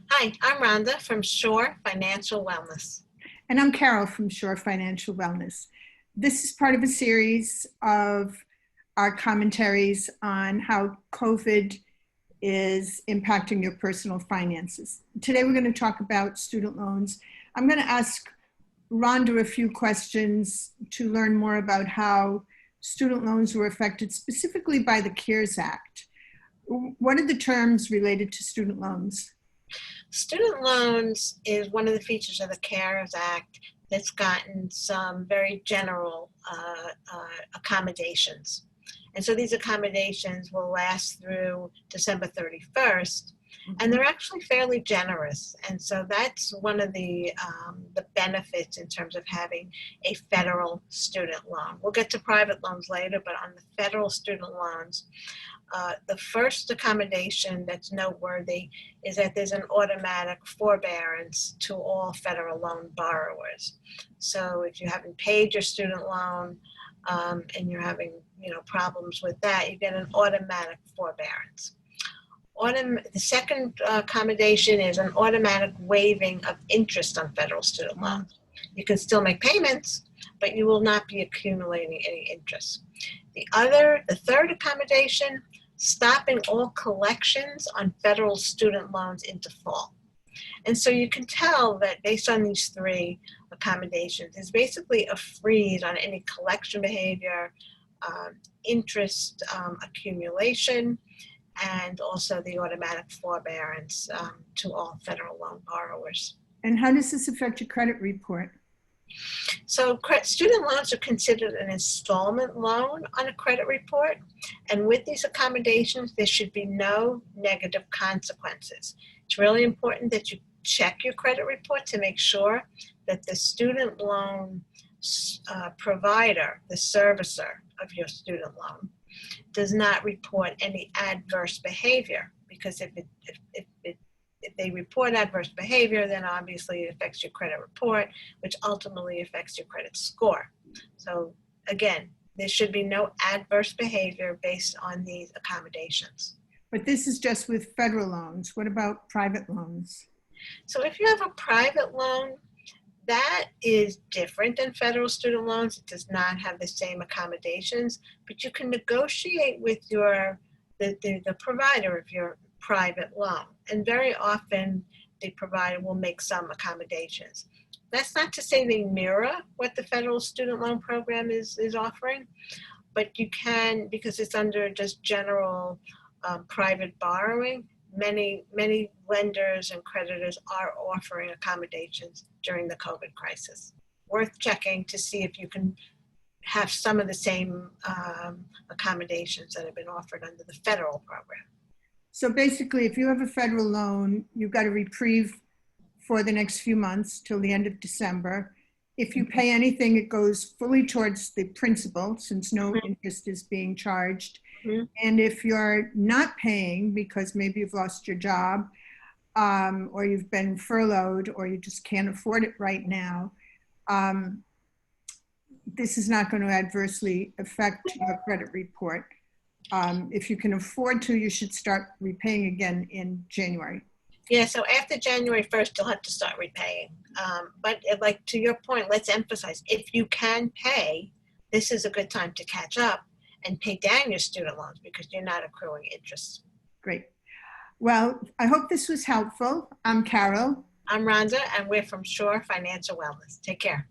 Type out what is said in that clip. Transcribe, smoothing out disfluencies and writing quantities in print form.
Hi, I'm Rhonda from Shore Financial Wellness. And I'm Carol from Shore Financial Wellness. This is part of a series of our commentaries on how COVID is impacting your personal finances. Today, we're going to talk about student loans. I'm going to ask Rhonda a few questions to learn more about how student loans were affected specifically by the CARES Act. What are the terms related to student loans? Student loans is one of the features of the CARES Act that's gotten some very general accommodations. And so these accommodations will last through December 31st, and they're actually fairly generous. And so that's one of the benefits in terms of having a federal student loan. We'll get to private loans later, but on the federal student loans, the first accommodation that's noteworthy is that there's an automatic forbearance to all federal loan borrowers. So if you haven't paid your student loan and you're having problems with that, you get an automatic forbearance. The second accommodation is an automatic waiving of interest on federal student loans. You can still make payments, but you will not be accumulating any interest. The third accommodation, stopping all collections on federal student loans in default. And so you can tell that based on these three accommodations, there's basically a freeze on any collection behavior, interest accumulation, and also the automatic forbearance to all federal loan borrowers. And how does this affect your credit report? So student loans are considered an installment loan on a credit report. And with these accommodations, there should be no negative consequences. It's really important that you check your credit report to make sure that the student loan provider, the servicer of your student loan, does not report any adverse behavior, because if they report adverse behavior, then obviously it affects your credit report, which ultimately affects your credit score. So again, there should be no adverse behavior based on these accommodations. But this is just with federal loans. What about private loans? So if you have a private loan, that is different than federal student loans. It does not have the same accommodations, but you can negotiate with the provider of your private loan. And very often the provider will make some accommodations. That's not to say they mirror what the federal student loan program is offering, but you can, because it's under just general private borrowing, many lenders and creditors are offering accommodations during the COVID crisis. Worth checking to see if you can have some of the same accommodations that have been offered under the federal program. So basically, if you have a federal loan, you've got a reprieve for the next few months till the end of December. If you pay anything, it goes fully towards the principal, since no interest is being charged. And if you're not paying because maybe you've lost your job, or you've been furloughed, or you just can't afford it right now, this is not going to adversely affect your credit report. If you can afford to, you should start repaying again in January. Yeah, so after January 1st, you'll have to start repaying. But like to your point, let's emphasize, if you can pay, this is a good time to catch up and pay down your student loans because you're not accruing interest. Great. Well, I hope this was helpful. I'm Carol. I'm Rhonda, and we're from Shore Financial Wellness. Take care.